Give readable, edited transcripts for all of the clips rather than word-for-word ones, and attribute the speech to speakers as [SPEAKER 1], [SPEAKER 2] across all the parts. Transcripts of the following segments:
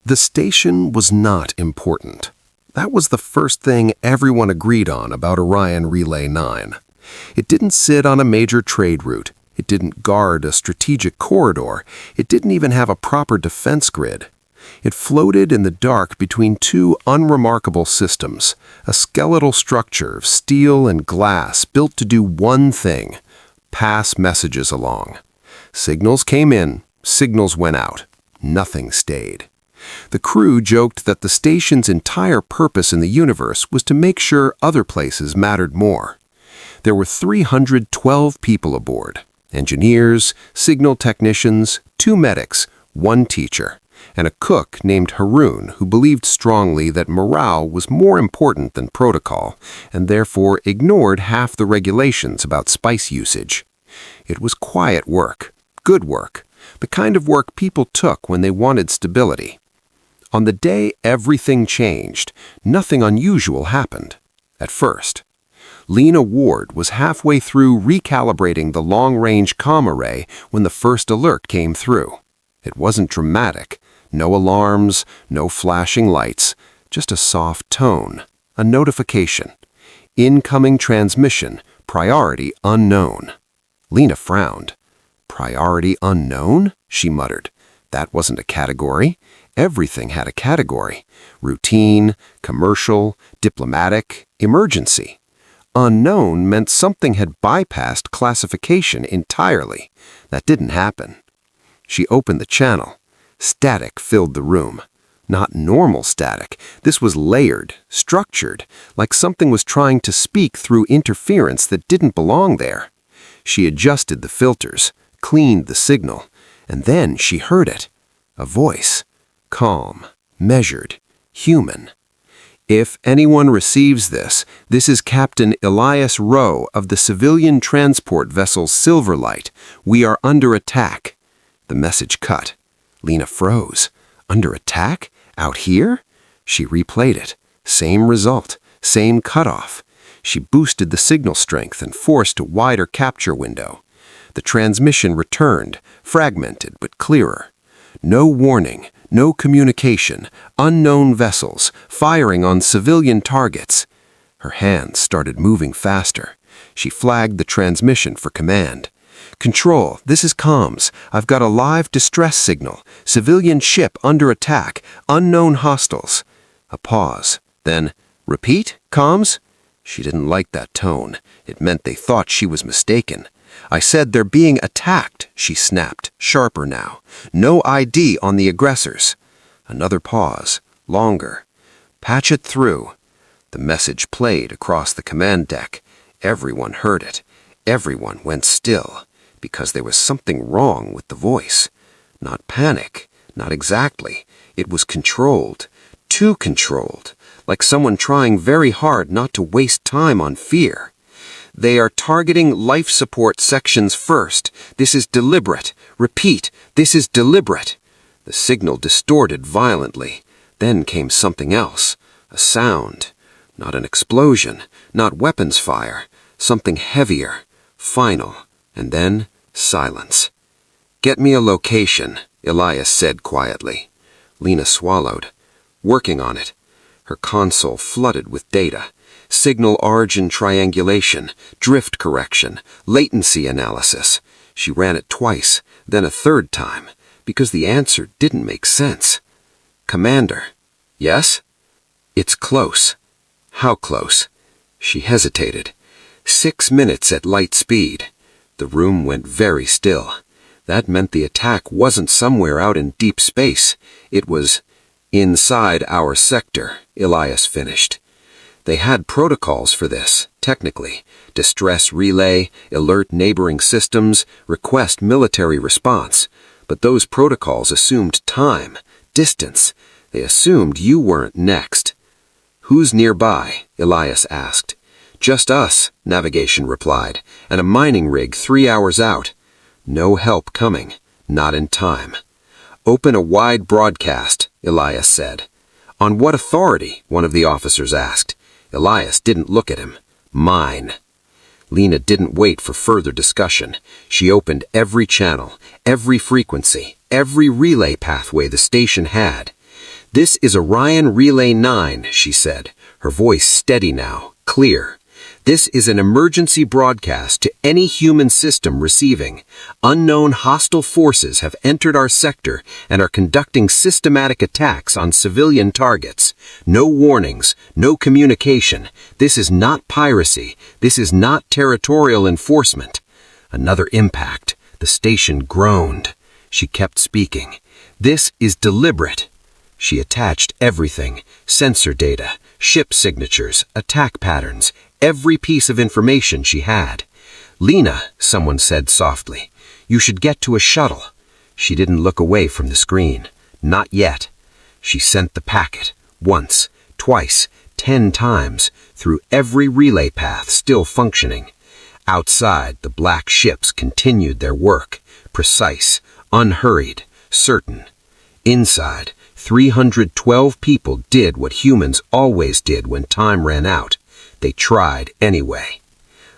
[SPEAKER 1] The station was not important. That was the first thing everyone agreed on about Orion Relay 9. It didn't sit on a major trade route. It didn't guard a strategic corridor. It didn't even have a proper defense grid. It floated in the dark between two unremarkable systems, a skeletal structure of steel and glass built to do one thing: pass messages along. Signals came in, signals went out. Nothing stayed. The crew joked that the station's entire purpose in the universe was to make sure other places mattered more. There were 312 people aboard: engineers, signal technicians, 2 medics, 1 teacher, and a cook named Haroon who believed strongly that morale was more important than protocol and therefore ignored half the regulations about spice usage. It was quiet work, good work, the kind of work people took when they wanted stability. On the day everything changed, nothing unusual happened. At first, Lena Ward was halfway through recalibrating the long-range comm array when the first alert came through. It wasn't dramatic. No alarms, no flashing lights, just a soft tone, a notification. Incoming transmission, priority unknown. Lena frowned. Priority unknown? She muttered. That wasn't a category. Everything had a category. Routine, commercial, diplomatic, emergency. Unknown meant something had bypassed classification entirely. That didn't happen. She opened the channel. Static filled the room. Not normal static. This was layered, structured, like something was trying to speak through interference that didn't belong there. She adjusted the filters, cleaned the signal, and then she heard it. A voice. Calm, measured, human. If anyone receives this, this is Captain Elias Rowe of the civilian transport vessel Silverlight. We are under attack. The message cut. Lena froze. Under attack? Out here? She replayed it. Same result. Same cutoff. She boosted the signal strength and forced a wider capture window. The transmission returned, fragmented but clearer. No warning, no communication, unknown vessels, firing on civilian targets. Her hands started moving faster. She flagged the transmission for command. Control, this is comms. I've got a live distress signal. Civilian ship under attack. Unknown hostiles. A pause. Then, repeat, comms? She didn't like that tone. It meant they thought she was mistaken. I said they're being attacked, she snapped, sharper now. No ID on the aggressors. Another pause. Longer. Patch it through. The message played across the command deck. Everyone heard it. Everyone went still, because there was something wrong with the voice. Not panic, not exactly. It was controlled, too controlled, like someone trying very hard not to waste time on fear. They are targeting life support sections first. This is deliberate. Repeat, this is deliberate. The signal distorted violently. Then came something else, a sound. Not an explosion, not weapons fire, something heavier, final, and then silence. Get me a location, Elias said quietly. Lena swallowed. Working on it. Her console flooded with data. Signal origin triangulation, drift correction, latency analysis. She ran it twice, then a third time, because the answer didn't make sense. Commander. Yes? It's close. How close? She hesitated. 6 minutes at light speed. The room went very still. That meant the attack wasn't somewhere out in deep space. It was inside our sector, Elias finished. They had protocols for this, technically. Distress relay, alert neighboring systems, request military response. But those protocols assumed time, distance. They assumed you weren't next. Who's nearby? Elias asked. Just us, navigation replied, and a mining rig 3 hours out. No help coming, not in time. Open a wide broadcast, Elias said. On what authority? One of the officers asked. Elias didn't look at him. Mine. Lena didn't wait for further discussion. She opened every channel, every frequency, every relay pathway the station had. "This is Orion Relay 9, she said, her voice steady now, clear. "This is an emergency broadcast to any human system receiving. Unknown hostile forces have entered our sector and are conducting systematic attacks on civilian targets. No warnings, no communication. This is not piracy. This is not territorial enforcement." Another impact. The station groaned. She kept speaking. "This is deliberate." She attached everything: sensor data, ship signatures, attack patterns, every piece of information she had. "Lena," someone said softly, "you should get to a shuttle." She didn't look away from the screen. Not yet. She sent the packet, once, twice, 10 times, through every relay path still functioning. Outside, the black ships continued their work, precise, unhurried, certain. Inside, 312 people did what humans always did when time ran out. They tried anyway.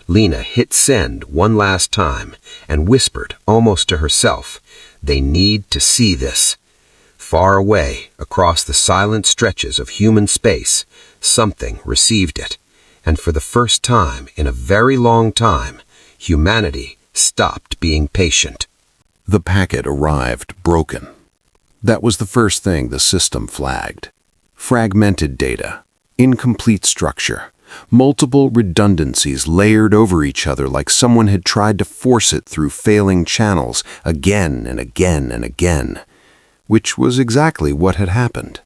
[SPEAKER 1] Lena hit send one last time and whispered, almost to herself, "They need to see this." Far away, across the silent stretches of human space, something received it. And for the first time in a very long time, humanity stopped being patient.
[SPEAKER 2] The packet arrived broken. That was the first thing the system flagged. Fragmented data, incomplete structure, multiple redundancies layered over each other like someone had tried to force it through failing channels again and again and again, which was exactly what had happened.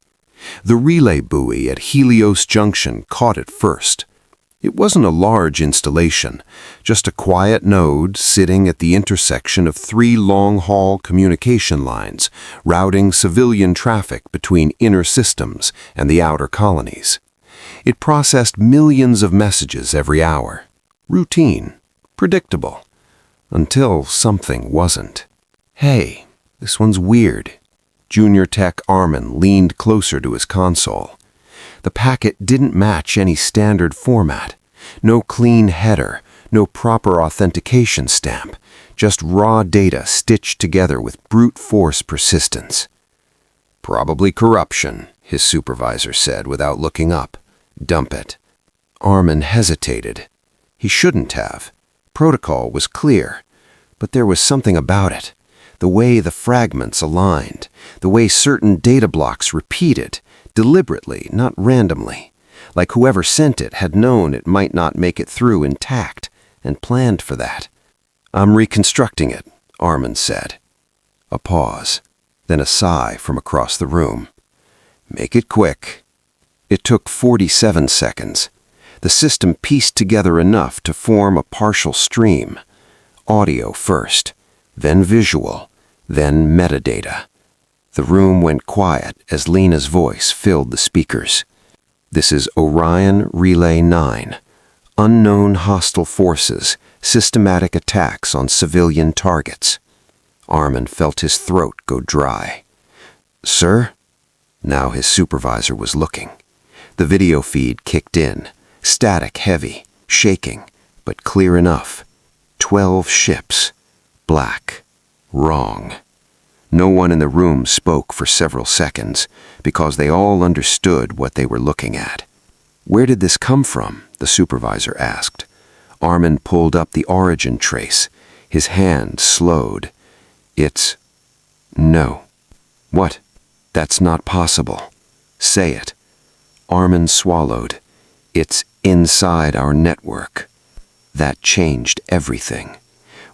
[SPEAKER 2] The relay buoy at Helios Junction caught it first. It wasn't a large installation, just a quiet node sitting at the intersection of 3 long-haul communication lines, routing civilian traffic between inner systems and the outer colonies. It processed millions of messages every hour. Routine, predictable, until something wasn't. "Hey, this one's weird." Junior Tech Armin leaned closer to his console. The packet didn't match any standard format. No clean header, no proper authentication stamp, just raw data stitched together with brute force persistence. "Probably corruption," his supervisor said without looking up. "Dump it." Armin hesitated. He shouldn't have. Protocol was clear, but there was something about it. The way the fragments aligned, the way certain data blocks repeated, deliberately, not randomly, like whoever sent it had known it might not make it through intact and planned for that. "I'm reconstructing it," Armin said. A pause, then a sigh from across the room. "Make it quick." It took 47 seconds. The system pieced together enough to form a partial stream. Audio first, then visual, then metadata. The room went quiet as Lena's voice filled the speakers. "This is Orion Relay 9. Unknown hostile forces, systematic attacks on civilian targets." Armin felt his throat go dry. "Sir?" Now his supervisor was looking. The video feed kicked in, static heavy, shaking, but clear enough. 12 ships. Black. Wrong. No one in the room spoke for several seconds, because they all understood what they were looking at. "Where did this come from?" the supervisor asked. Armin pulled up the origin trace. His hand slowed. "It's... no." "What? That's not possible." "Say it." Armin swallowed. "It's inside our network." That changed everything.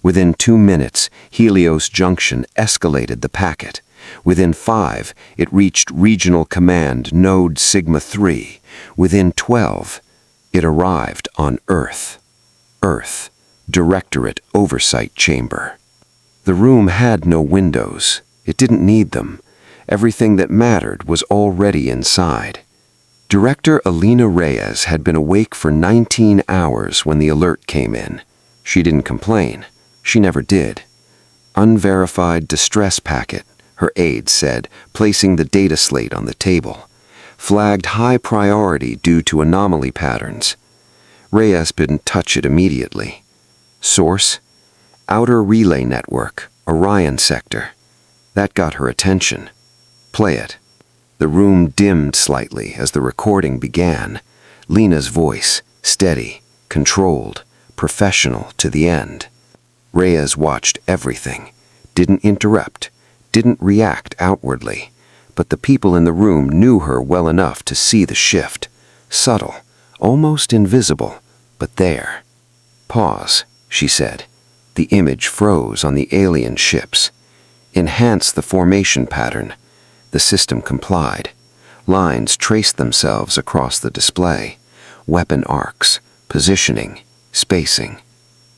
[SPEAKER 2] Within 2 minutes, Helios Junction escalated the packet. Within 5, it reached Regional Command Node Sigma 3. Within 12, it arrived on Earth. Earth, Directorate Oversight Chamber. The room had no windows. It didn't need them. Everything that mattered was already inside. Director Alina Reyes had been awake for 19 hours when the alert came in. She didn't complain. She never did. "Unverified distress packet," her aide said, placing the data slate on the table. "Flagged high priority due to anomaly patterns." Reyes didn't touch it immediately. Source? Outer Relay Network, Orion Sector. That got her attention. "Play it."
[SPEAKER 1] The room dimmed slightly as the recording began. Lena's voice, steady, controlled, professional to the end. Reyes watched everything, didn't interrupt, didn't react outwardly, but the people in the room knew her well enough to see the shift. Subtle, almost invisible, but there. "Pause," she said. The image froze on the alien ships. "Enhance the formation pattern." The system complied. Lines traced themselves across the display. Weapon arcs, positioning, spacing.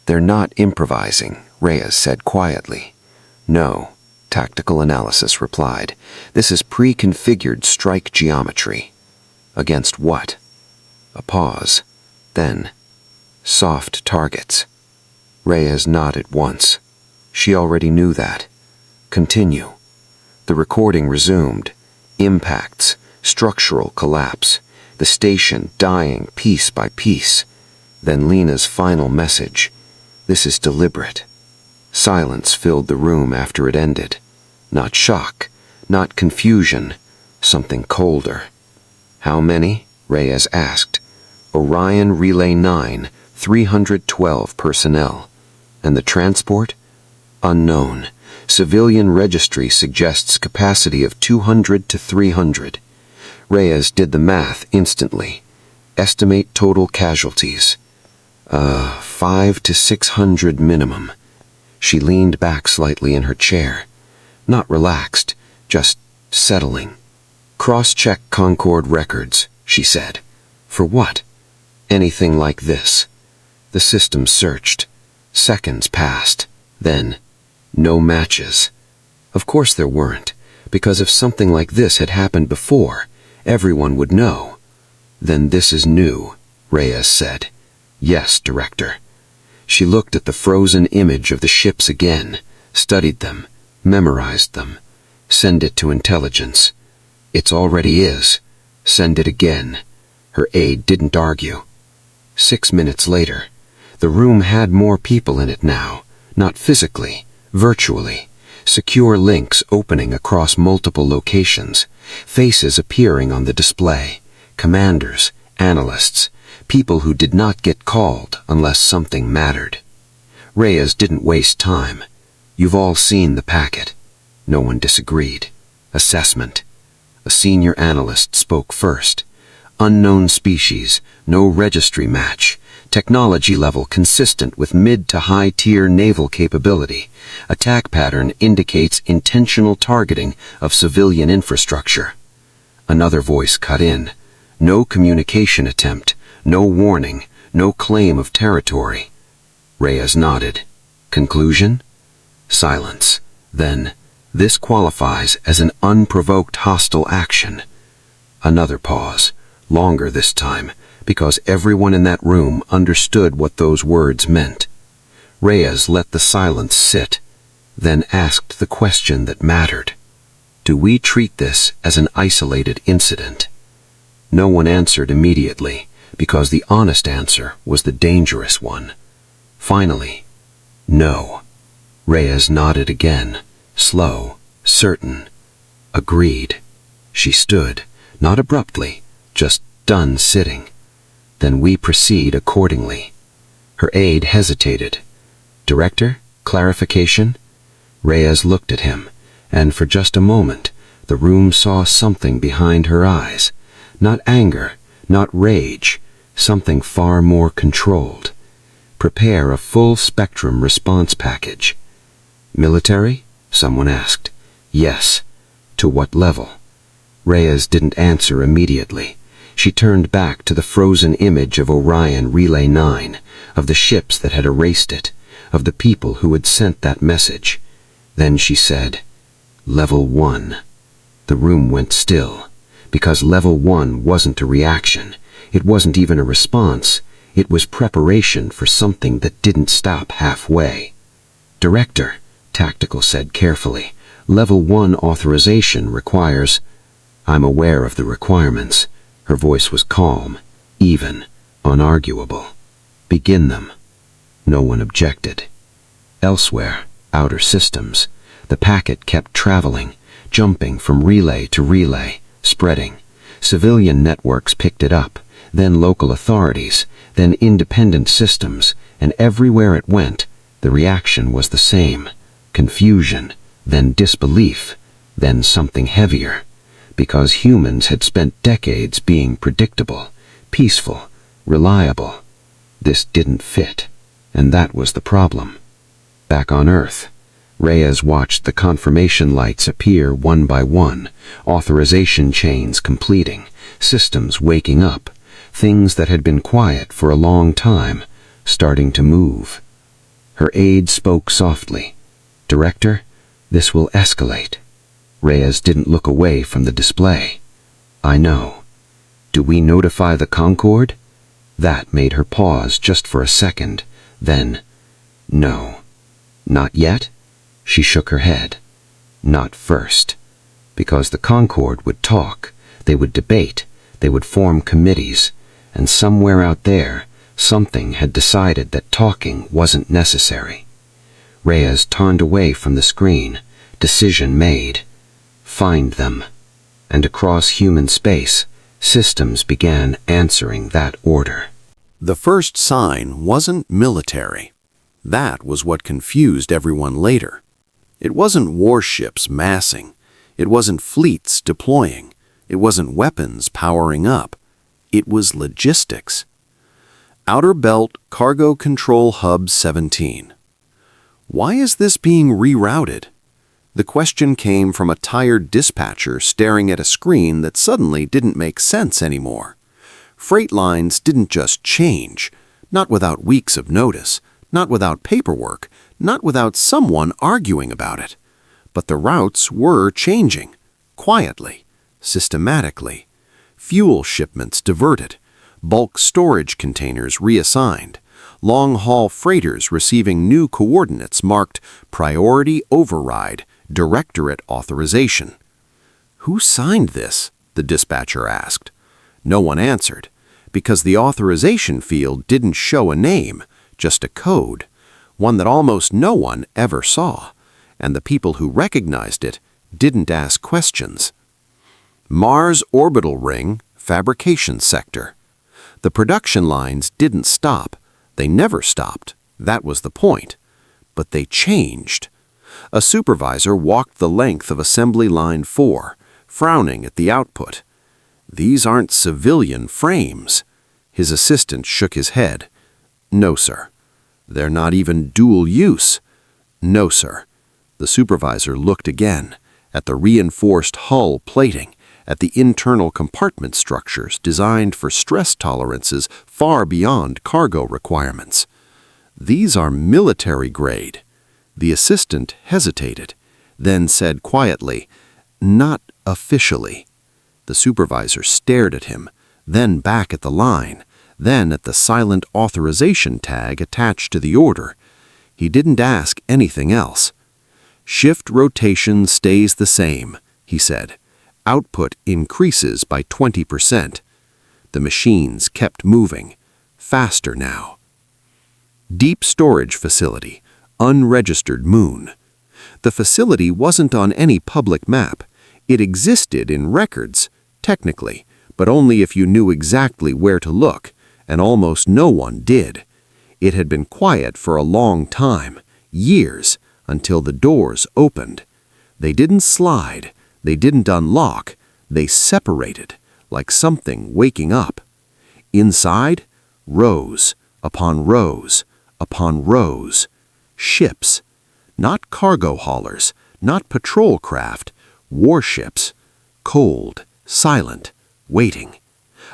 [SPEAKER 1] "They're not improvising," Reyes said quietly. "No," Tactical Analysis replied. "This is pre-configured strike geometry." "Against what?" A pause. Then, "Soft targets." Reyes nodded once. She already knew that. "Continue." The recording resumed. Impacts, structural collapse, the station dying piece by piece. Then Lena's final message. "This is deliberate." Silence filled the room after it ended. Not shock, not confusion, something colder. "How many?" Reyes asked. "Orion Relay 9, 312 personnel. And the transport?" "Unknown. Civilian registry suggests capacity of 200 to 300. Reyes did the math instantly. "Estimate total casualties." 5 to 600 minimum." She leaned back slightly in her chair. Not relaxed, just settling. "Cross-check Concord records," she said. "For what?" "Anything like this." The system searched. Seconds passed. Then, no matches. Of course there weren't, because if something like this had happened before, everyone would know. "Then this is new," Reyes said. "Yes, Director." She looked at the frozen image of the ships again, studied them, memorized them. "Send it to intelligence." "It already is." "Send it again." Her aide didn't argue. 6 minutes later, the room had more people in it now, not physically, virtually. Secure links opening across multiple locations, faces appearing on the display, commanders, analysts, people who did not get called unless something mattered. Reyes didn't waste time. "You've all seen the packet." No one disagreed. "Assessment." A senior analyst spoke first. "Unknown species, no registry match. Technology level consistent with mid to high tier naval capability. Attack pattern indicates intentional targeting of civilian infrastructure." Another voice cut in. "No communication attempt, no warning, no claim of territory." Reyes nodded. "Conclusion?" Silence. Then, "This qualifies as an unprovoked hostile action." Another pause, longer this time, because everyone in that room understood what those words meant. Reyes let the silence sit, then asked the question that mattered. "Do we treat this as an isolated incident?" No one answered immediately, because the honest answer was the dangerous one. Finally, "No." Reyes nodded again, slow, certain. "Agreed." She stood, not abruptly, just done sitting. "Then we proceed accordingly." Her aide hesitated. "Director, clarification?" Reyes looked at him, and for just a moment, the room saw something behind her eyes. Not anger, not rage, something far more controlled. "Prepare a full-spectrum response package." "Military?" someone asked. "Yes." "To what level?" Reyes didn't answer immediately. She turned back to the frozen image of Orion Relay 9, of the ships that had erased it, of the people who had sent that message. Then she said, "Level 1." The room went still, because Level 1 wasn't a reaction. It wasn't even a response. It was preparation for something that didn't stop halfway. "Director," Tactical said carefully, "Level 1 authorization requires—" "I'm aware of the requirements." Her voice was calm, even, unarguable. "Begin them." No one objected. Elsewhere, outer systems, the packet kept traveling, jumping from relay to relay,
[SPEAKER 3] spreading. Civilian networks picked it up, then local authorities, then independent systems, and everywhere it went, the reaction was the same. Confusion, then disbelief, then something heavier. Because humans had spent decades being predictable, peaceful, reliable. This didn't fit, and that was the problem. Back on Earth, Reyes watched the confirmation lights appear one by one, authorization chains completing, systems waking up, things that had been quiet for a long time, starting to move. Her aide spoke softly. "Director, this will escalate." Reyes didn't look away from the display. "I know. Do we notify the Concord?" That made her pause just for a second. Then, "No." "Not yet?" She shook her head. "Not first. Because the Concord would talk, they would debate, they would form committees, and somewhere out there, something had decided that talking wasn't necessary." Reyes turned away from the screen. Decision made. Find them. And across human space, systems began answering that order.
[SPEAKER 2] The first sign wasn't military. That was what confused everyone later. It wasn't warships massing. It wasn't fleets deploying. It wasn't weapons powering up. It was logistics. Outer Belt Cargo Control Hub 17. Why is this being rerouted? The question came from a tired dispatcher staring at a screen that suddenly didn't make sense anymore. Freight lines didn't just change, not without weeks of notice, not without paperwork, not without someone arguing about it. But the routes were changing, quietly, systematically. Fuel shipments diverted, bulk storage containers reassigned, long-haul freighters receiving new coordinates marked Priority Override, Directorate Authorization. "Who signed this?" the dispatcher asked. No one answered, because the authorization field didn't show a name, just a code, one that almost no one ever saw, and the people who recognized it didn't ask questions. Mars Orbital Ring, Fabrication Sector. The production lines didn't stop. They never stopped. That was the point. But they changed. A supervisor walked the length of Assembly Line 4, frowning at the output. "These aren't civilian frames." His assistant shook his head. "No, sir. They're not even dual use." "No, sir." The supervisor looked again, at the reinforced hull plating, at the internal compartment structures designed for stress tolerances far beyond cargo requirements. "These are military grade." The assistant hesitated, then said quietly, "Not officially." The supervisor stared at him, then back at the line, then at the silent authorization tag attached to the order. He didn't ask anything else. "Shift rotation stays the same," he said. "Output increases by 20%. The machines kept moving, faster now. Deep storage facility, unregistered moon. The facility wasn't on any public map. It existed in records, technically, but only if you knew exactly where to look, and almost no one did. It had been quiet for a long time, years, until the doors opened. They didn't slide, they didn't unlock, they separated, like something waking up. Inside, rows upon rows upon rows. Ships. Not cargo haulers, not patrol craft, warships. Cold, silent, waiting.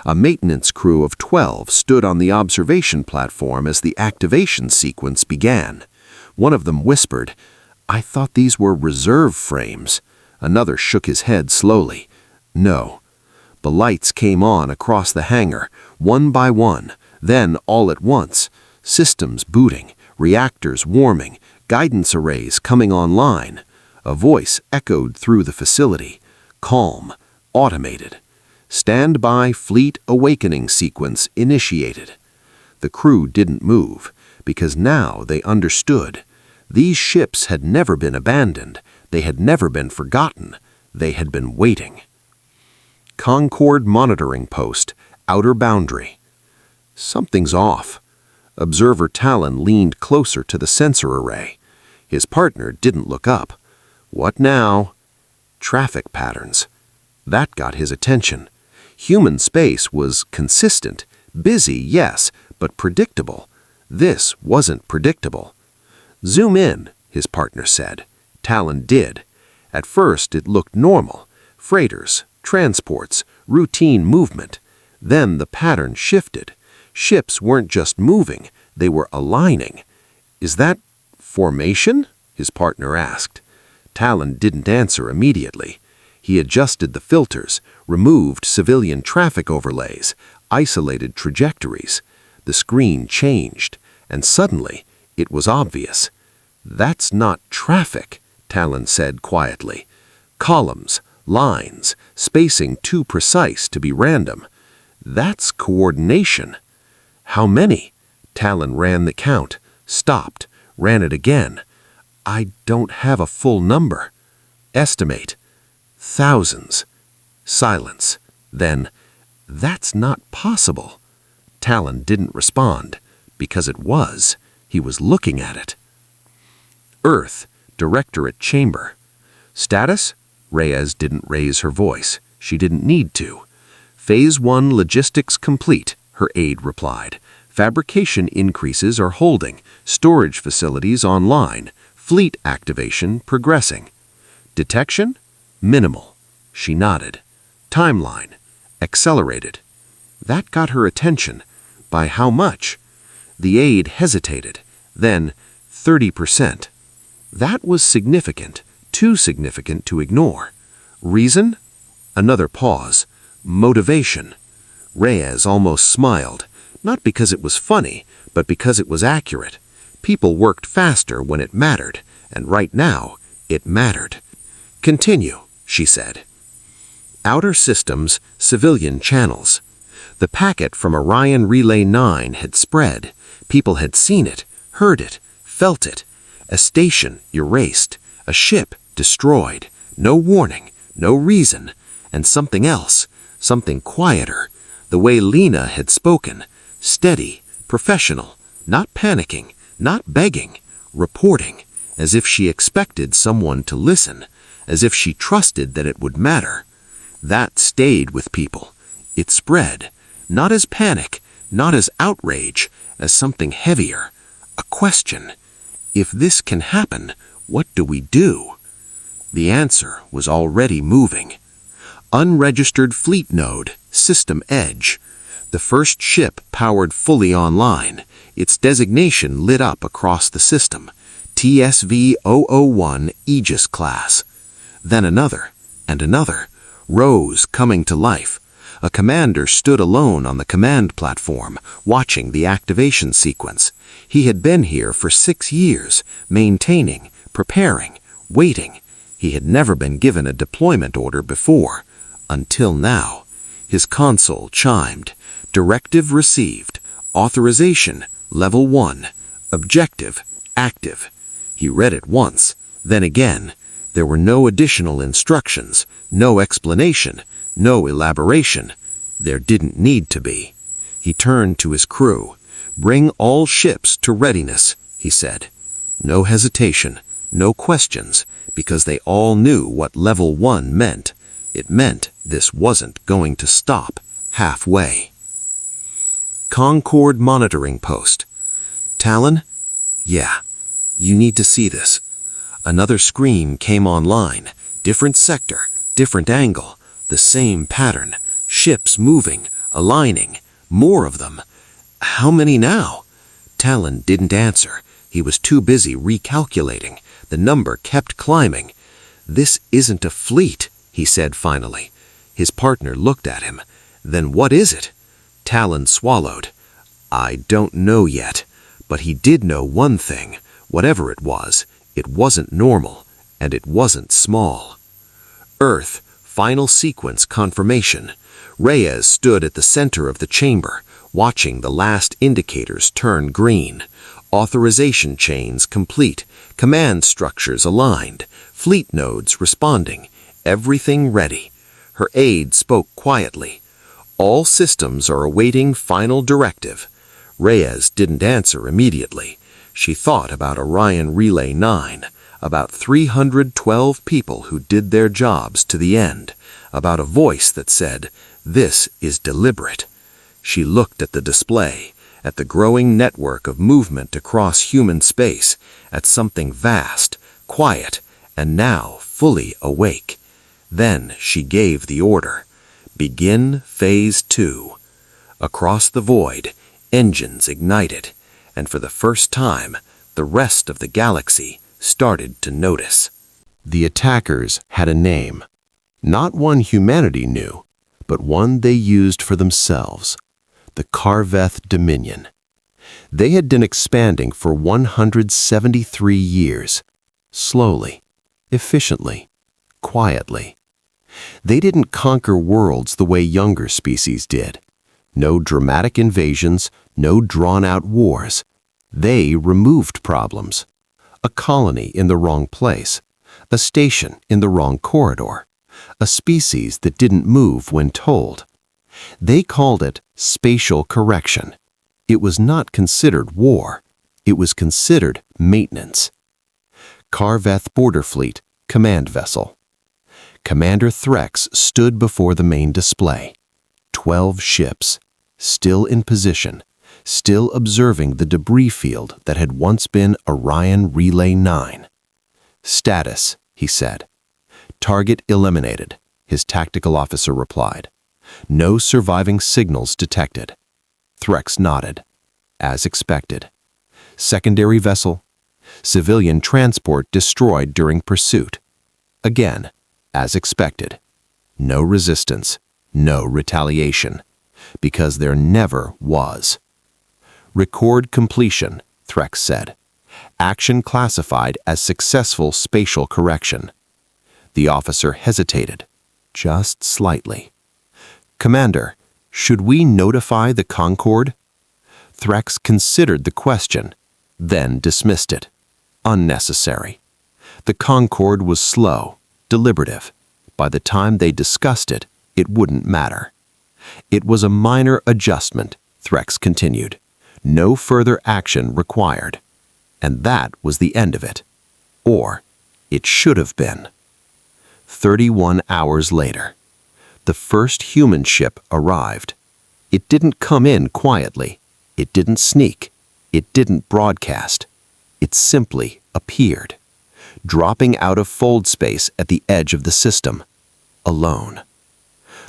[SPEAKER 2] A maintenance crew of 12 stood on the observation platform as the activation sequence began. One of them whispered, "I thought these were reserve frames." Another shook his head slowly. "No." The lights came on across the hangar, one by one, then all at once. Systems booting, reactors warming, guidance arrays coming online. A voice echoed through the facility, calm, automated. Standby Fleet Awakening Sequence initiated. The crew didn't move, because now they understood. These ships had never been abandoned. They had never been forgotten. They had been waiting.
[SPEAKER 1] Concord Monitoring Post, outer boundary. Something's off. Observer Talon leaned closer to the sensor array. His partner didn't look up. What now? Traffic patterns. That got his attention. Human space was consistent. Busy, yes, but predictable. This wasn't predictable. Zoom in, his partner said. Talon did. At first it looked normal. Freighters, transports, routine movement. Then the pattern shifted. Ships weren't just moving, they were aligning. Is that formation? His partner asked. Talon didn't answer immediately. He adjusted the filters, removed civilian traffic overlays, isolated trajectories. The screen changed, and suddenly it was obvious. That's not traffic, Talon said quietly. Columns, lines, spacing too precise to be random. That's coordination. How many? Talon ran the count, stopped, ran it again. I don't have a full number. Estimate. Thousands. Silence. Then, that's not possible. Talon didn't respond, because it was. He was looking at it. Earth, Directorate Chamber. Status? Reyes didn't raise her voice. She didn't need to. Phase 1 logistics complete, her aide replied. Fabrication increases are holding, storage facilities online, fleet activation progressing. Detection? Minimal. She nodded. Timeline? Accelerated. That got her attention. By how much? The aide hesitated. Then, 30%. That was significant, too significant to ignore. Reason? Another pause. Motivation. Reyes almost smiled, not because it was funny, but because it was accurate. People worked faster when it mattered, and right now, it mattered. Continue, she said. Outer systems, civilian channels. The packet from Orion Relay 9 had spread. People had seen it, heard it, felt it. A station erased, a ship destroyed. No warning, no reason, and something else, something quieter. The way Lena had spoken, steady, professional, not panicking, not begging, reporting, as if she expected someone to listen, as if she trusted that it would matter. That stayed with people. It spread, not as panic, not as outrage, as something heavier. A question. If this can happen, what do we do? The answer was already moving. Unregistered fleet node, system edge. The first ship powered fully online, its designation lit up across the system. TSV-001 Aegis class. Then another, and another. Rows coming to life. A commander stood alone on the command platform, watching the activation sequence. He had been here for 6 years, maintaining, preparing, waiting. He had never been given a deployment order before. Until now. His console chimed. Directive received. Authorization, level 1. Objective, active. He read it once, then again. There were no additional instructions, no explanation, no elaboration. There didn't need to be. He turned to his crew. Bring all ships to readiness, he said. No hesitation, no questions, because they all knew what level 1 meant. It meant this wasn't going to stop halfway. Concord Monitoring Post. Talon? Yeah, you need to see this. Another screen came online. Different sector, different angle, the same pattern. Ships moving, aligning, more of them. How many now? Talon didn't answer. He was too busy recalculating. The number kept climbing. This isn't a fleet, he said finally. His partner looked at him. Then what is it? Talon swallowed. I don't know yet, but he did know one thing. Whatever it wasn't normal, and it wasn't small. Earth, final sequence confirmation. Reyes stood at the center of the chamber, watching the last indicators turn green. Authorization chains complete, command structures aligned, fleet nodes responding, everything ready. Her aide spoke quietly. "All systems are awaiting final directive." Reyes didn't answer immediately. She thought about Orion Relay 9, about 312 people who did their jobs to the end, about a voice that said, "This is deliberate." She looked at the display, at the growing network of movement across human space, at something vast, quiet, and now fully awake. Then she gave the order. Begin Phase 2. Across the void, engines ignited, and for the first time, the rest of the galaxy started to notice. The attackers had a name. Not one humanity knew, but one they used for themselves. The Kharveth Dominion. They had been expanding for 173 years. Slowly, efficiently, quietly. They didn't conquer worlds the way younger species did. No dramatic invasions, no drawn-out wars. They removed problems. A colony in the wrong place, a station in the wrong corridor, a species that didn't move when told. They called it spatial correction. It was not considered war. It was considered maintenance. Kharveth Border Fleet, Command Vessel. Commander Threx stood before the main display. 12 ships, still in position, still observing the debris field that had once been Orion Relay 9. "Status," he said. "Target eliminated," his tactical officer replied. "No surviving signals detected." Threx nodded. "As expected." Secondary vessel. Civilian transport destroyed during pursuit. Again, as expected. No resistance, no retaliation, because there never was. "Record completion," Threx said. "Action classified as successful spatial correction." The officer hesitated, just slightly. "Commander, should we notify the Concord?" Threx considered the question, then dismissed it. Unnecessary. The Concord was slow, deliberative. By the time they discussed it, it wouldn't matter. "It was a minor adjustment," Threx continued. "No further action required." And that was the end of it. Or, it should have been. 31 hours later, the first human ship arrived. It didn't come in quietly. It didn't sneak. It didn't broadcast. It simply appeared, dropping out of fold space at the edge of the system, alone.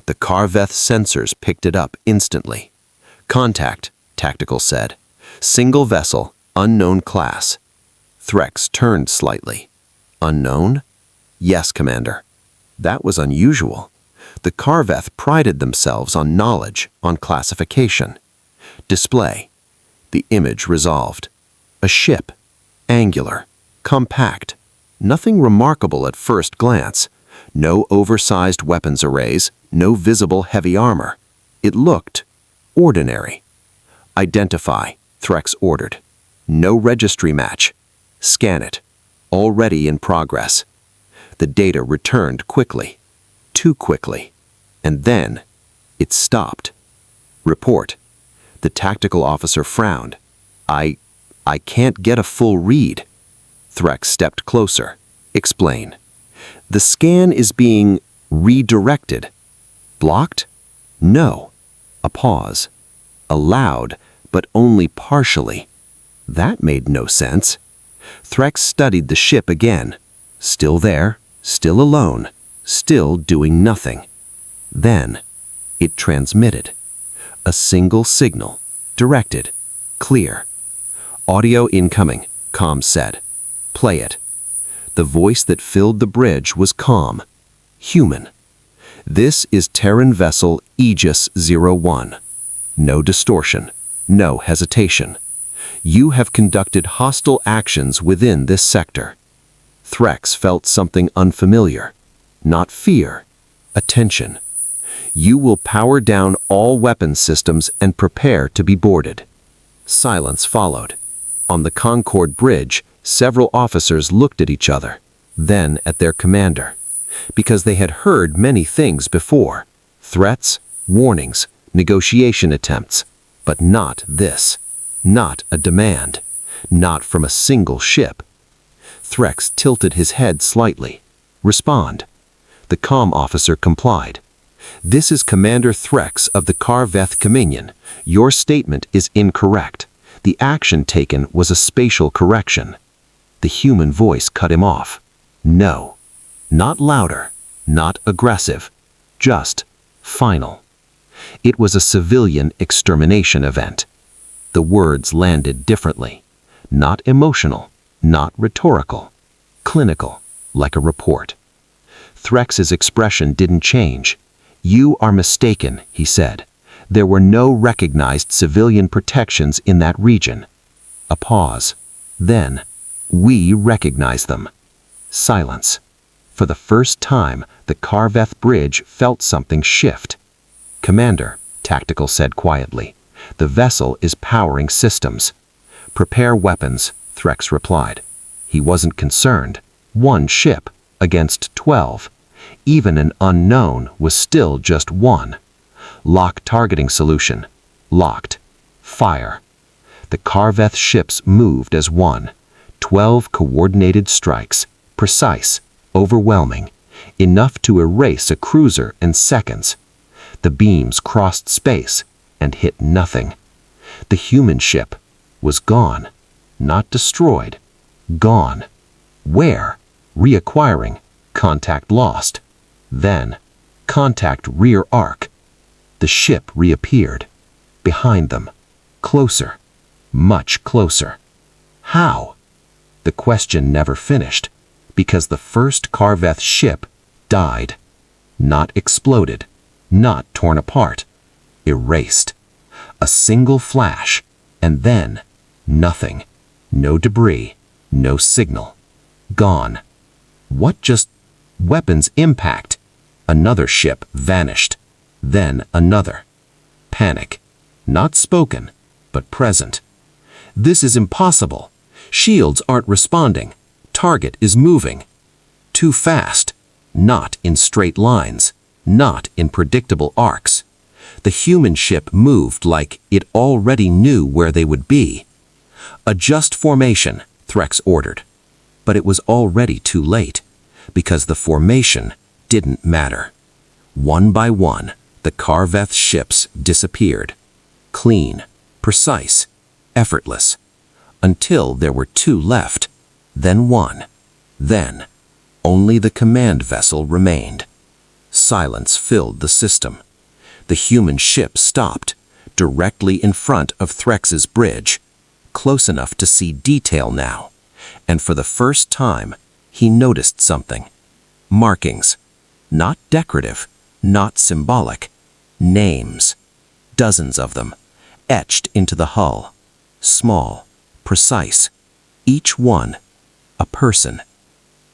[SPEAKER 1] The Kharveth sensors picked it up instantly. "Contact," Tactical said. "Single vessel, unknown class." Threx turned slightly. "Unknown?" "Yes, Commander." That was unusual. The Kharveth prided themselves on knowledge, on classification. Display. The image resolved. A ship. Angular. Compact. Nothing remarkable at first glance. No oversized weapons arrays, no visible heavy armor. It looked ordinary. "Identify," Threx ordered. "No registry match. Scan it. Already in progress." The data returned quickly. Too quickly. And then, it stopped. "Report." The tactical officer frowned. I can't get a full read." Threx stepped closer. "Explain." "The scan is being redirected." "Blocked?" "No." A pause. "Allowed, but only partially." That made no sense. Threx studied the ship again. Still there, still alone, still doing nothing. Then, it transmitted. A single signal, directed, clear. "Audio incoming," comm said. "Play it." The voice that filled the bridge was calm, human. "This is Terran vessel Aegis 01. No distortion, no hesitation. You have conducted hostile actions within this sector." Threx felt something unfamiliar. Not fear, attention. "You will power down all weapon systems and prepare to be boarded." Silence followed. On the Concord bridge, several officers looked at each other, then at their commander. Because they had heard many things before. Threats, warnings, negotiation attempts. But not this. Not a demand. Not from a single ship. Threx tilted his head slightly. Respond. The comm officer complied. This is Commander Threx of the Kharveth Dominion. Your statement is incorrect. The action taken was a spatial correction. The human voice cut him off. No. Not louder. Not aggressive. Just final. It was a civilian extermination event. The words landed differently. Not emotional. Not rhetorical. Clinical, like a report. Threx's expression didn't change. You are mistaken, he said. There were no recognized civilian protections in that region. A pause. Then, we recognize them. Silence. For the first time, the Kharveth bridge felt something shift. Commander, Tactical said quietly, the vessel is powering systems. Prepare weapons, Threx replied. He wasn't concerned. 1 ship against 12. Even an unknown was still just 1. Lock targeting solution. Locked. Fire. The Kharveth ships moved as one. 12 coordinated strikes. Precise. Overwhelming. Enough to erase a cruiser in seconds. The beams crossed space and hit nothing. The human ship was gone. Not destroyed. Gone. Where? Reacquiring. Contact lost. Then, contact rear arc. The ship reappeared. Behind them. Closer. Much closer. How? The question never finished, because the first Kharveth ship died. Not exploded. Not torn apart. Erased. A single flash, and then nothing. No debris. No signal. Gone. What just? Weapons impact. Another ship vanished. Then another. Panic. Not spoken, but present. This is impossible. Shields aren't responding. Target is moving. Too fast. Not in straight lines. Not in predictable arcs. The human ship moved like it already knew where they would be. Adjust formation, Threx ordered. But it was already too late, because the formation didn't matter. One by one, the Kharveth ships disappeared. Clean, precise, effortless. Until there were 2 left. Then 1. Then, only the command vessel remained. Silence filled the system. The human ship stopped, directly in front of Threx's bridge, close enough to see detail now. And for the first time, he noticed something. Markings. Not decorative, not symbolic. Names. Dozens of them, etched into the hull. Small, precise. Each one, a person.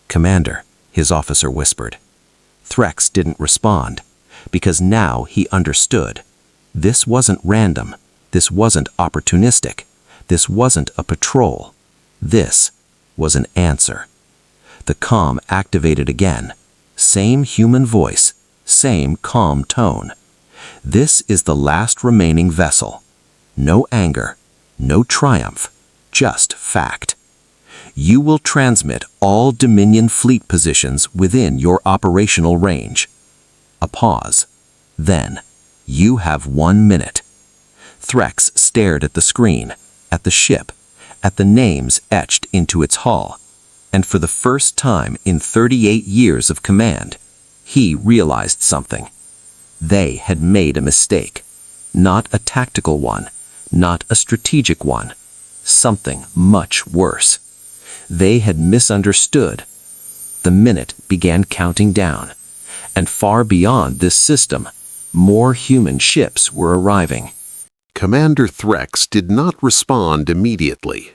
[SPEAKER 1] Commander, his officer whispered. Threx didn't respond, because now he understood. This wasn't random. This wasn't opportunistic. This wasn't a patrol. This was an answer. The comm activated again. Same human voice, same calm tone. This is the last remaining vessel. No anger, no triumph, just fact. You will transmit all Dominion fleet positions within your operational range. A pause. Then, you have 1 minute. Threx stared at the screen, at the ship, at the names etched into its hull, and for the first time in 38 years of command, he realized something. They had made a mistake. Not a tactical one, not a strategic one. Something much worse. They had misunderstood. The minute began counting down, and far beyond this system, more human ships were arriving.
[SPEAKER 2] Commander Threx did not respond immediately.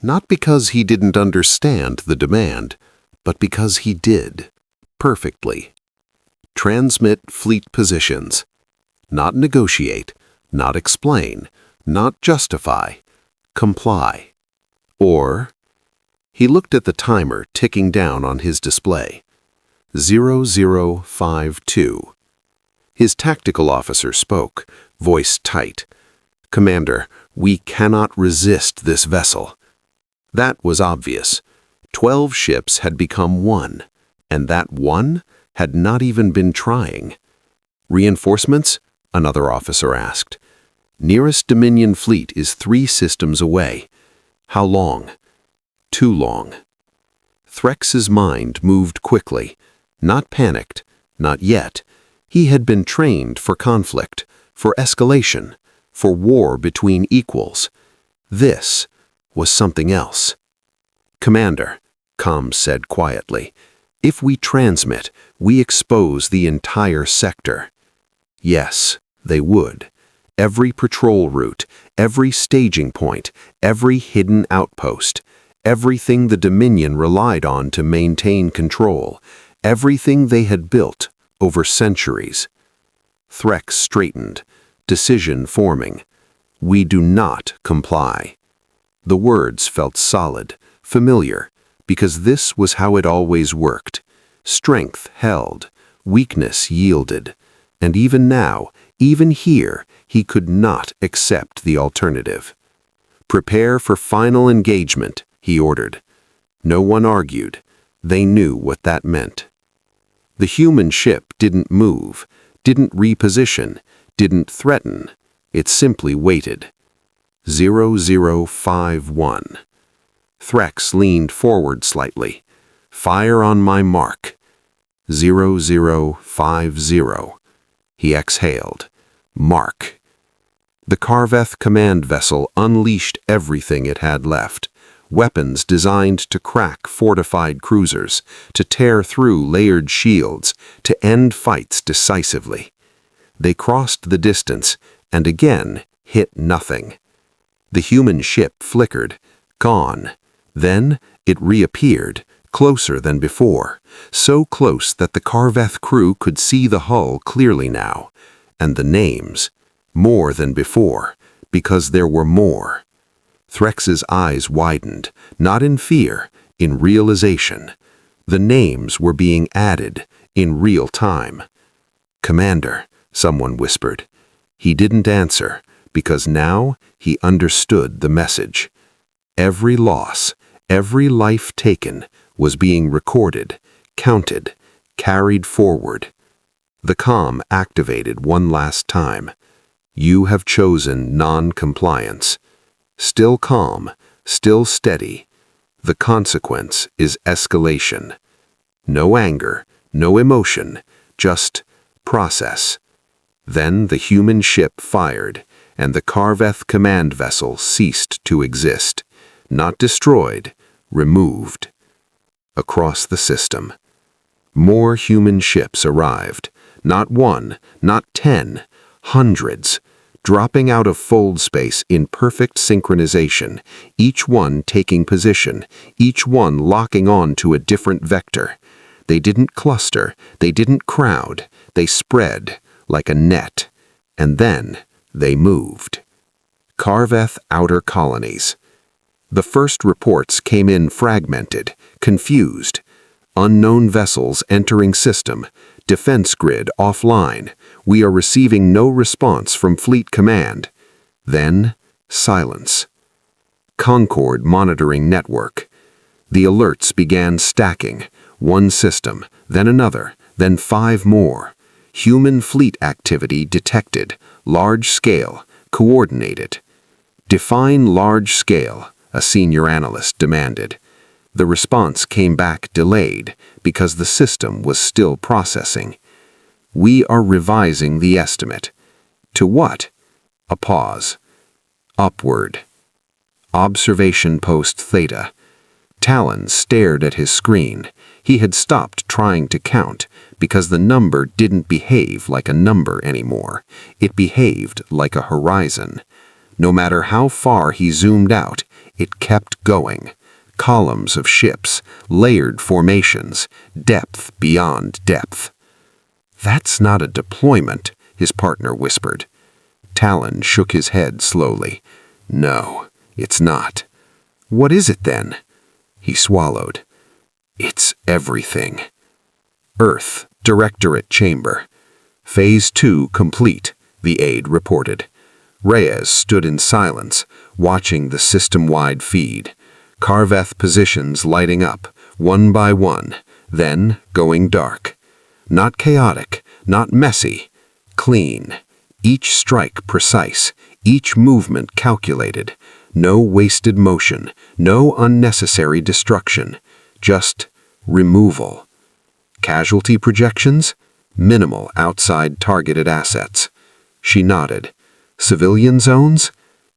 [SPEAKER 2] Not because he didn't understand the demand, but because he did. Perfectly. Transmit fleet positions. Not negotiate, not explain, not justify. Comply. Or... He looked at the timer ticking down on his display.
[SPEAKER 1] 0052. His tactical officer spoke, voice tight. "Commander, we cannot resist this vessel." That was obvious. 12 ships had become one, and that one had not even been trying. "Reinforcements?" another officer asked. "Nearest Dominion fleet is 3 systems away." "How long?" "Too long." Threx's mind moved quickly, not panicked, not yet. He had been trained for conflict, for escalation, for war between equals. This was something else. "Commander," Comm said quietly, "if we transmit, we expose the entire sector." Yes, they would. Every patrol route, every staging point, every hidden outpost, everything the Dominion relied on to maintain control, everything they had built over centuries. Threx straightened, decision forming. "We do not comply." The words felt solid, familiar, because this was how it always worked. Strength held, weakness yielded, and even now, even here, he could not accept the alternative. "Prepare for final engagement," he ordered. No one argued. They knew what that meant. The human ship didn't move, didn't reposition, didn't threaten. It simply waited. 0051. Threx leaned forward slightly. "Fire on my mark." 0050. He exhaled. Mark. The Kharveth command vessel unleashed everything it had left. Weapons designed to crack fortified cruisers, to tear through layered shields, to end fights decisively. They crossed the distance and again hit nothing. The human ship flickered, gone. Then it reappeared, closer than before, so close that the Kharveth crew could see the hull clearly now, and the names, more than before, because there were more. Threx's eyes widened, not in fear, in realization. The names were being added, in real time. "Commander," someone whispered. He didn't answer, because now he understood the message. Every loss, every life taken, was being recorded, counted, carried forward. The comm activated one last time. "You have chosen non-compliance." Still calm, still steady. "The consequence is escalation." No anger, no emotion, just process. Then the human ship fired, and the Kharveth command vessel ceased to exist. Not destroyed, removed. Across the system. More human ships arrived. Not 1, not 10, hundreds. Dropping out of fold space in perfect synchronization, each one taking position, each one locking on to a different vector. They didn't cluster, they didn't crowd, they spread like a net, and then they moved. Kharveth outer colonies. The first reports came in fragmented, confused. Unknown vessels entering system, defense grid offline. We are receiving no response from Fleet Command. Then, silence. Concord monitoring network. The alerts began stacking. One system, then another, then 5 more. Human fleet activity detected. Large scale, coordinated. "Define large scale," a senior analyst demanded. The response came back delayed because the system was still processing. "We are revising the estimate." "To what?" A pause. "Upward." Observation post theta. Talon stared at his screen. He had stopped trying to count because the number didn't behave like a number anymore. It behaved like a horizon. No matter how far he zoomed out, it kept going. Columns of ships, layered formations, depth beyond depth. "That's not a deployment," his partner whispered. Talon shook his head slowly. "No, it's not." "What is it then?" He swallowed. "It's everything." Earth, Directorate Chamber. Phase 2 complete, the aide reported. Reyes stood in silence, watching the system-wide feed. Kharveth positions lighting up, one by one, then going dark. Not chaotic, not messy, clean. Each strike precise, each movement calculated. No wasted motion, no unnecessary destruction, just removal. Casualty projections? Minimal outside targeted assets. She nodded. Civilian zones?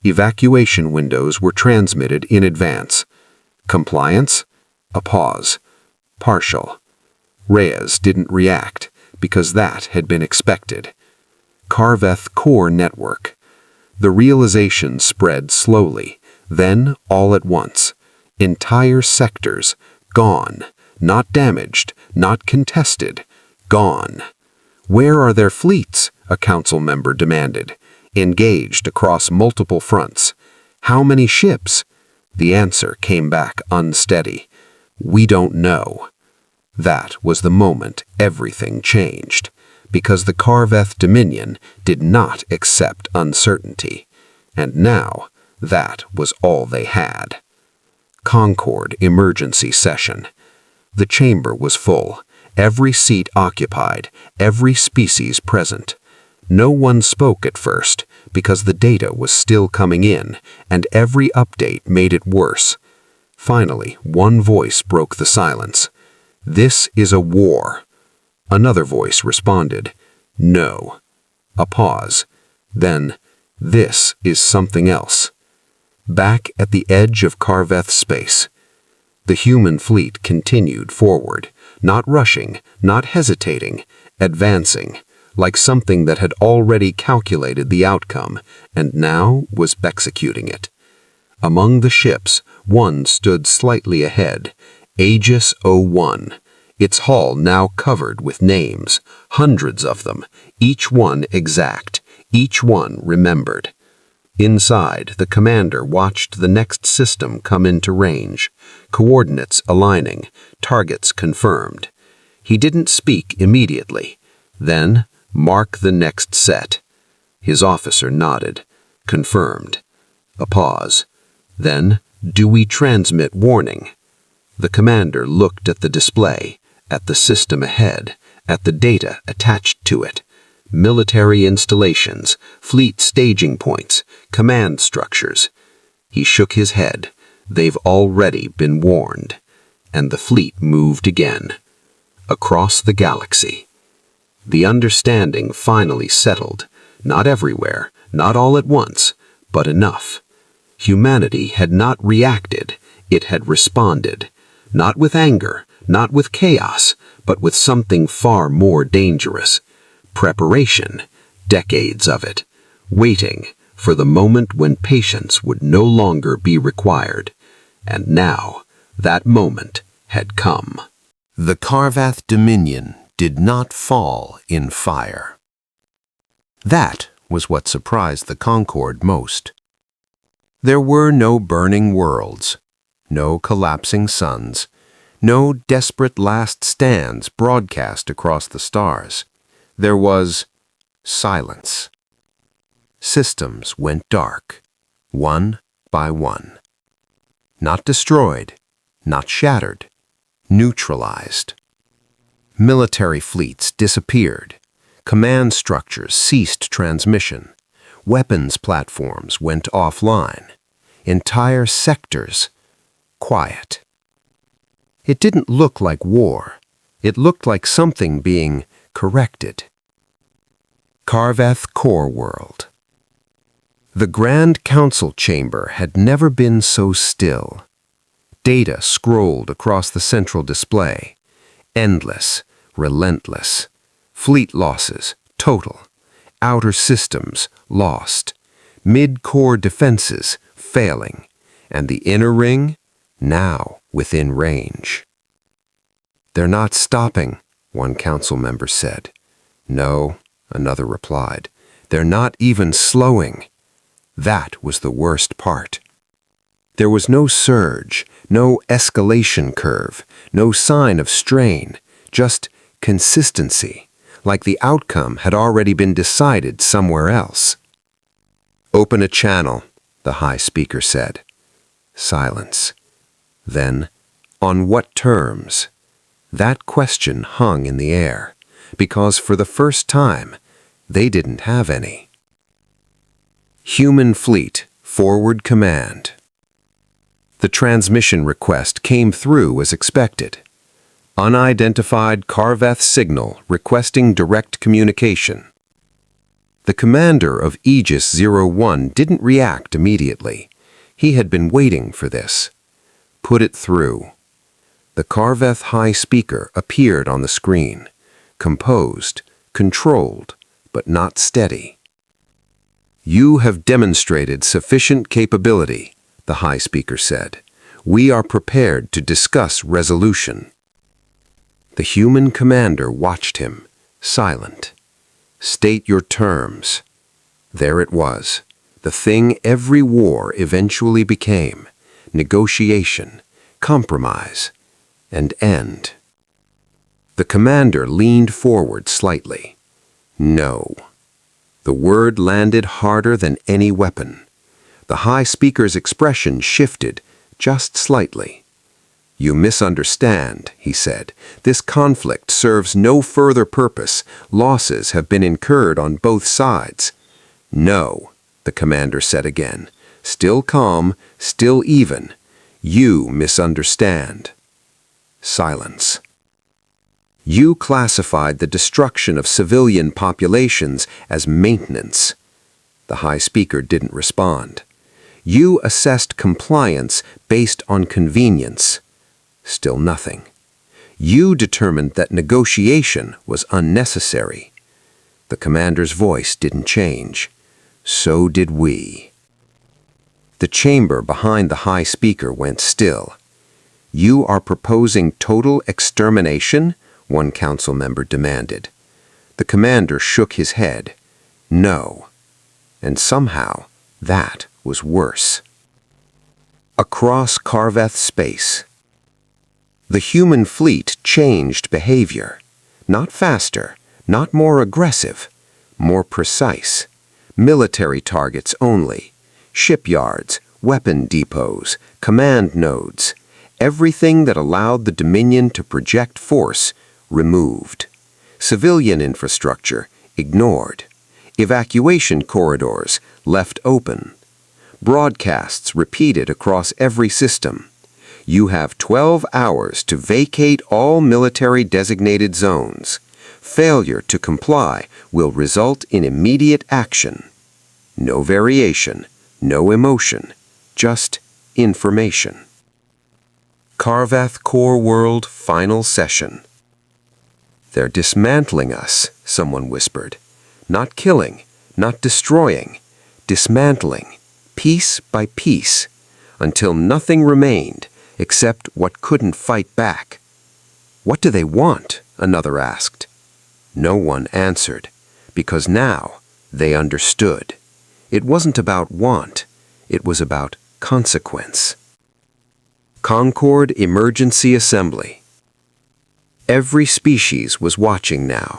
[SPEAKER 1] Evacuation windows were transmitted in advance. Compliance? A pause. Partial. Reyes didn't react, because that had been expected. Kharveth Core Network. The realization spread slowly, then all at once. Entire sectors, gone. Not damaged, not contested. Gone. Where are their fleets? A council member demanded. Engaged across multiple fronts. How many ships? The answer came back unsteady. We don't know. That was the moment everything changed, because the Kharveth Dominion did not accept uncertainty, and now that was all they had. Concord emergency session. The chamber was full, every seat occupied, every species present. No one spoke at first, because the data was still coming in, and every update made it worse. Finally, one voice broke the silence. This is a war. Another voice responded, no. A pause. Then, this is something else. Back at the edge of Kharveth space. The human fleet continued forward, not rushing, not hesitating, advancing, like something that had already calculated the outcome and now was executing it. Among the ships, one stood slightly ahead, Aegis 01, its hull now covered with names, hundreds of them, each one exact, each one remembered. Inside, the commander watched the next system come into range, coordinates aligning, targets confirmed. He didn't speak immediately. Then, mark the next set. His officer nodded, confirmed. A pause. Then, do we transmit warning? The commander looked at the display, at the system ahead, at the data attached to it. Military installations, fleet staging points, command structures. He shook his head. They've already been warned. And the fleet moved again. Across the galaxy. The understanding finally settled. Not everywhere, not all at once, but enough. Humanity had not reacted, it had responded. Not with anger, not with chaos, but with something far more dangerous. Preparation, decades of it, waiting for the moment when patience would no longer be required. And now, that moment had come.
[SPEAKER 2] The Kharveth Dominion did not fall in fire. That was what surprised the Concorde most. There were no burning worlds, no collapsing suns, no desperate last stands broadcast across the stars. There was silence. Systems went dark, one by one. Not destroyed, not shattered, neutralized. Military fleets disappeared. Command structures ceased transmission. Weapons platforms went offline. Entire sectors, quiet. It didn't look like war. It looked like something being corrected. Kharveth Core World. The Grand Council chamber had never been so still. Data scrolled across the central display. Endless, relentless. Fleet losses, total. Outer systems, lost. Mid-core defenses, failing. And the inner ring, now within range. They're not stopping, one council member said. No, another replied. They're not even slowing. That was the worst part. There was no surge, no escalation curve, no sign of strain, just
[SPEAKER 1] Consistency, like the outcome had already been decided somewhere else. "Open a channel," the high speaker said. Silence. Then, "On what terms?" That question hung in the air, because for the first time, they didn't have any. Human Fleet, Forward Command. The transmission request came through as expected. Unidentified Kharveth signal requesting direct communication. The commander of Aegis 01 didn't react immediately. He had been waiting for this. Put it through. The Kharveth high speaker appeared on the screen, composed, controlled, but not steady. "You have demonstrated sufficient capability," the high speaker said. "We are prepared to discuss resolution." The human commander watched him, silent. "State your terms." There it was, the thing every war eventually became: negotiation, compromise, and end. The commander leaned forward slightly. "No." The word landed harder than any weapon. The high speaker's expression shifted, just slightly. "You misunderstand," he said. "This conflict serves no further purpose. Losses have been incurred on both sides." "No," the commander said again, still calm, still even. "You misunderstand." Silence. "You classified the destruction of civilian populations as maintenance." The high speaker didn't respond. "You assessed compliance based on convenience." Still nothing. "You determined that negotiation was unnecessary." The commander's voice didn't change. "So did we." The chamber behind the high speaker went still. "You are proposing total extermination?" one council member demanded. The commander shook his head. "No." And somehow, that was worse. Across Kharveth space. The human fleet changed behavior. Not faster, not more aggressive, more precise. Military targets only. Shipyards, weapon depots, command nodes. Everything that allowed the Dominion to project force, removed. Civilian infrastructure, ignored. Evacuation corridors, left open. Broadcasts repeated across every system. "You have 12 hours to vacate all military designated zones. Failure to comply will result in immediate action." No variation, no emotion, just information. Kharveth Core World Final Session. "They're dismantling us," someone whispered. "Not killing, not destroying, dismantling, piece by piece, until nothing remained except what couldn't fight back." "What do they want?" another asked. No one answered, because now they understood. It wasn't about want, it was about consequence. Concord Emergency Assembly. Every species was watching now,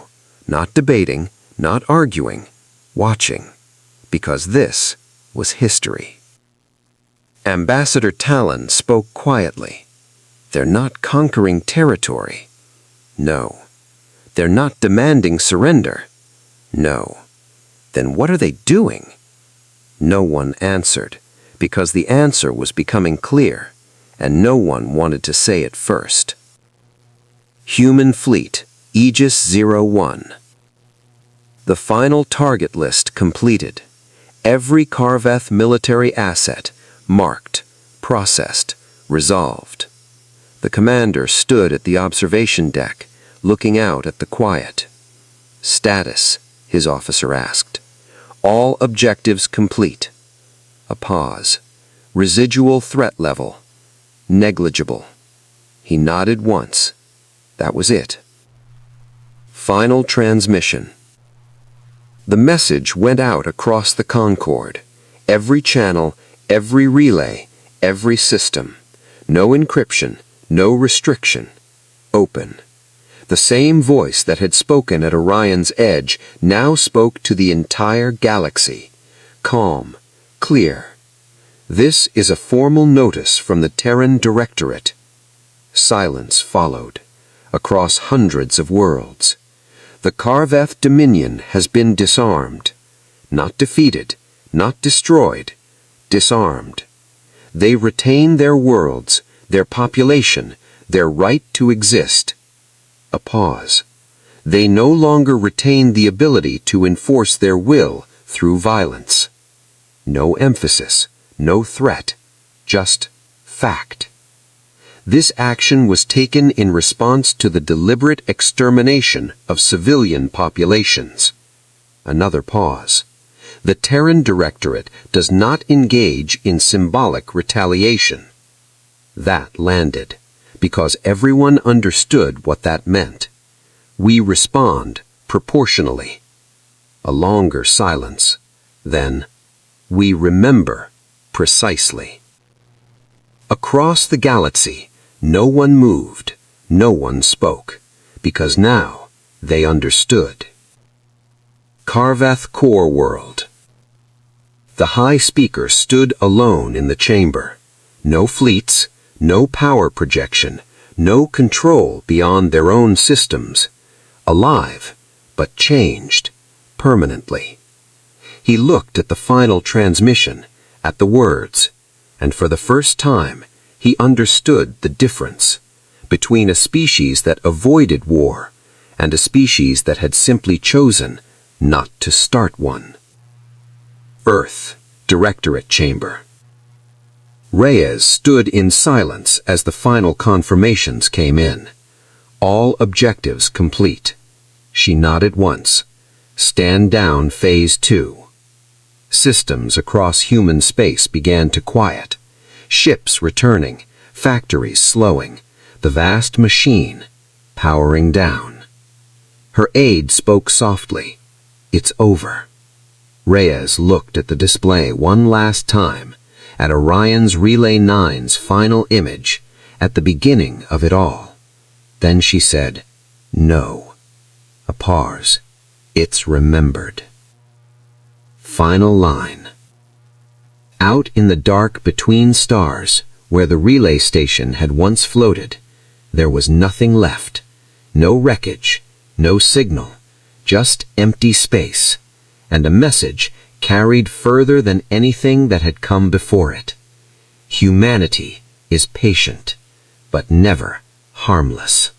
[SPEAKER 1] not debating, not arguing, watching, because this was history. Ambassador Talon spoke quietly. "They're not conquering territory." No. "They're not demanding surrender." No. "Then what are they doing?" No one answered, because the answer was becoming clear, and no one wanted to say it first. Human Fleet, Aegis 01. The final target list completed. Every Kharveth military asset, marked, processed, resolved. The commander stood at the observation deck, looking out at the quiet. "Status," his officer asked. "All objectives complete." A pause. "Residual threat level. Negligible." He nodded once. That was it. Final transmission. The message went out across the Concord. Every channel, every relay, every system. No encryption, no restriction. Open. The same voice that had spoken at Orion's edge now spoke to the entire galaxy. Calm, clear. This is a formal notice from the Terran Directorate. Silence followed, across hundreds of worlds. The Kharveth Dominion has been disarmed. Not defeated, not destroyed, disarmed. They retain their worlds, their population, their right to exist. A pause. They no longer retain the ability to enforce their will through violence. No emphasis, no threat, just fact. This action was taken in response to the deliberate extermination of civilian populations. Another pause. The Terran Directorate does not engage in symbolic retaliation. That landed, because everyone understood what that meant. We respond proportionally. A longer silence. Then, we remember precisely. Across the galaxy, no one moved, no one spoke, because now they understood. Kharveth Core World. The High Speaker stood alone in the chamber. No fleets, no power projection, no control beyond their own systems. Alive, but changed, permanently. He looked at the final transmission, at the words, and for the first time, he understood the difference between a species that avoided war and a species that had simply chosen not to start one. Earth, Directorate Chamber. Reyes stood in silence as the final confirmations came in. All objectives complete. She nodded once. Stand down Phase 2. Systems across human space began to quiet. Ships returning, factories slowing, the vast machine powering down. Her aide spoke softly. It's over. Reyes looked at the display one last time, at Orion's Relay 9's final image, at the beginning of it all. Then she said, "No." A pause. It's remembered. Final line. Out in the dark between stars, where the relay station had once floated, there was nothing left. No wreckage, no signal, just empty space, and a message carried further than anything that had come before it. Humanity is patient, but never harmless.